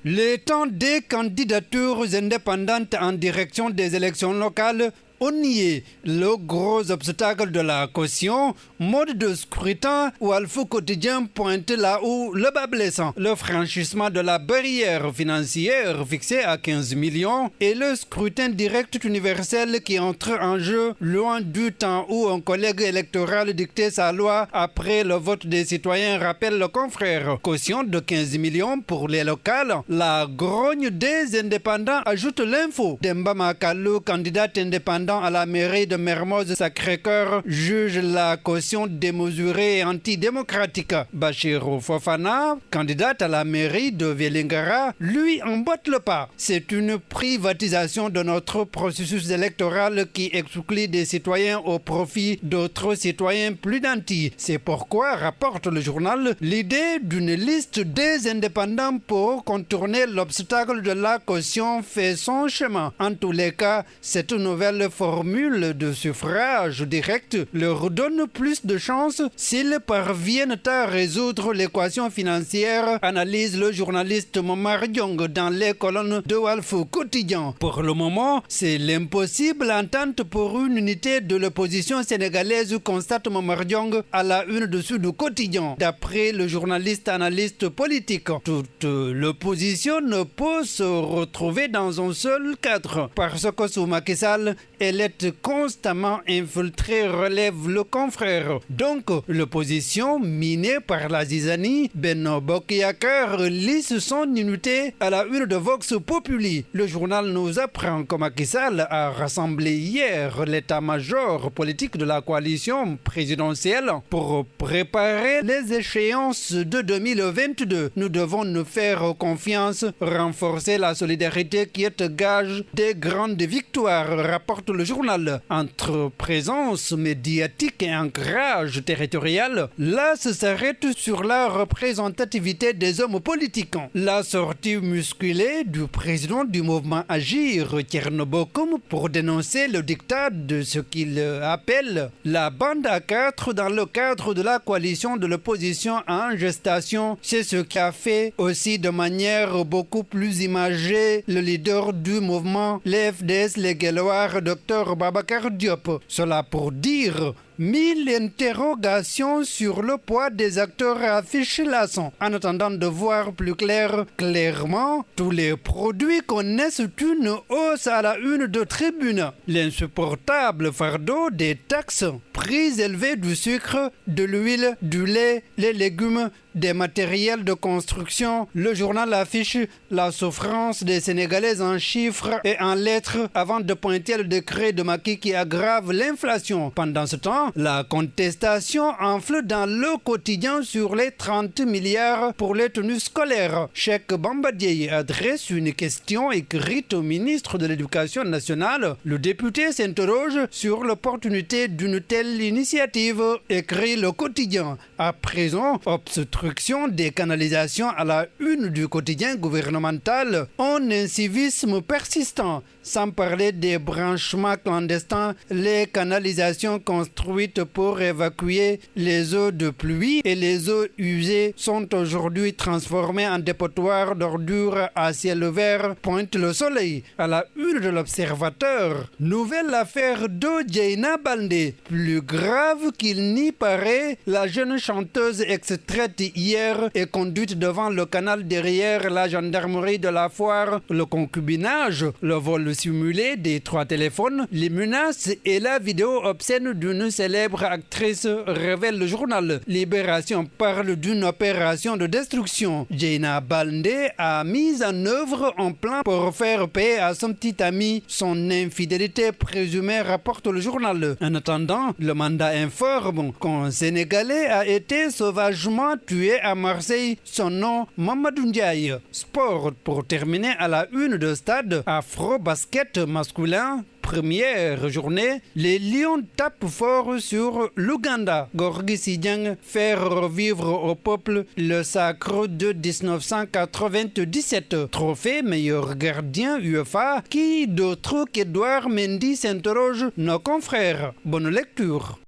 Le temps des candidatures indépendantes en direction des élections locales ont nié le gros obstacle de la caution, mode de scrutin où Alpha Quotidien pointe là où le bas blessant, le franchissement de la barrière financière fixée à 15 millions et le scrutin direct universel qui entre en jeu loin du temps où un collègue électoral dictait sa loi après le vote des citoyens, rappelle le confrère. Caution de 15 millions pour les locales. La grogne des indépendants ajoute l'info. Demba Makalou, candidate indépendant à la mairie de Mermoz Sacré-Cœur, juge la caution démesurée et antidémocratique. Bachirou Fofana, candidate à la mairie de Vélingara, lui emboîte le pas. C'est une privatisation de notre processus électoral qui exclut des citoyens au profit d'autres citoyens plus nantis. C'est pourquoi, rapporte le journal, l'idée d'une liste des indépendants pour contourner l'obstacle de la caution fait son chemin. En tous les cas, cette nouvelle formule de suffrage direct leur donne plus de chances s'ils parviennent à résoudre l'équation financière, analyse le journaliste Momar Diong dans les colonnes de Walf Quotidien. Pour le moment, c'est l'impossible entente pour une unité de l'opposition sénégalaise, constate Momar Diong à la une de Sud Quotidien. D'après le journaliste analyste politique, toute l'opposition ne peut se retrouver dans un seul cadre parce que sous Macky Sall, elle est constamment infiltrée, relève le confrère. Donc, l'opposition, minée par la zizanie, Benno Bokk Yakaar lisse son unité à la une de Vox Populi. Le journal nous apprend que Macky Sall a rassemblé hier l'état-major politique de la coalition présidentielle pour préparer les échéances de 2022. Nous devons nous faire confiance, renforcer la solidarité qui est gage des grandes victoires, rapporte le journal. Entre présence médiatique et ancrage territorial, là se s'arrête sur la représentativité des hommes politiques. La sortie musculée du président du mouvement Agir, Thierno Bocoum, pour dénoncer le diktat de ce qu'il appelle la bande à quatre dans le cadre de la coalition de l'opposition en gestation. C'est ce qui a fait aussi de manière beaucoup plus imagée le leader du mouvement, les FDS, les Guelwaars, Dr Babacar Diop. Cela pour dire 1000 interrogations sur le poids des acteurs affichent lassant. En attendant de voir plus clairement, tous les produits connaissent une hausse à la une de Tribune. L'insupportable fardeau des taxes, prix élevés du sucre, de l'huile, du lait, les légumes, des matériels de construction. Le journal affiche la souffrance des Sénégalais en chiffres et en lettres avant de pointer le décret de Macky qui aggrave l'inflation. Pendant ce temps, la contestation enfle dans le quotidien sur les 30 milliards pour les tenues scolaires. Cheikh Bambadié adresse une question écrite au ministre de l'Éducation nationale. Le député s'interroge sur l'opportunité d'une telle initiative, écrit le quotidien. À présent, obstruction des canalisations à la une du quotidien gouvernemental, un incivisme persistant. Sans parler des branchements clandestins, les canalisations construites pour évacuer les eaux de pluie et les eaux usées sont aujourd'hui transformées en dépotoirs d'ordures à ciel ouvert, pointe le soleil. À la une de l'Observateur, nouvelle affaire d'Odjeina Baldé. Plus grave qu'il n'y paraît, la jeune chanteuse extraite hier est conduite devant le canal derrière la gendarmerie de la Foire. Le concubinage, le vol simulé des 3 téléphones, les menaces et la vidéo obscène d'une célèbre actrice, révèle le journal. Libération parle d'une opération de destruction. Odjeina Baldé a mis en œuvre un plan pour faire payer à son petit ami son infidélité présumée, rapporte le journal. En attendant, le mandat informe qu'un Sénégalais a été sauvagement tué à Marseille, son nom Mamadou Ndiaye. Sport pour terminer à la une de Stade, Afro-basket masculin. Première journée, les Lions tapent fort sur l'Ouganda. Gorgui Sidiang fait revivre au peuple le sacre de 1997. Trophée meilleur gardien UEFA. Qui d'autre qu'Edouard Mendy s'interroge nos confrères. Bonne lecture.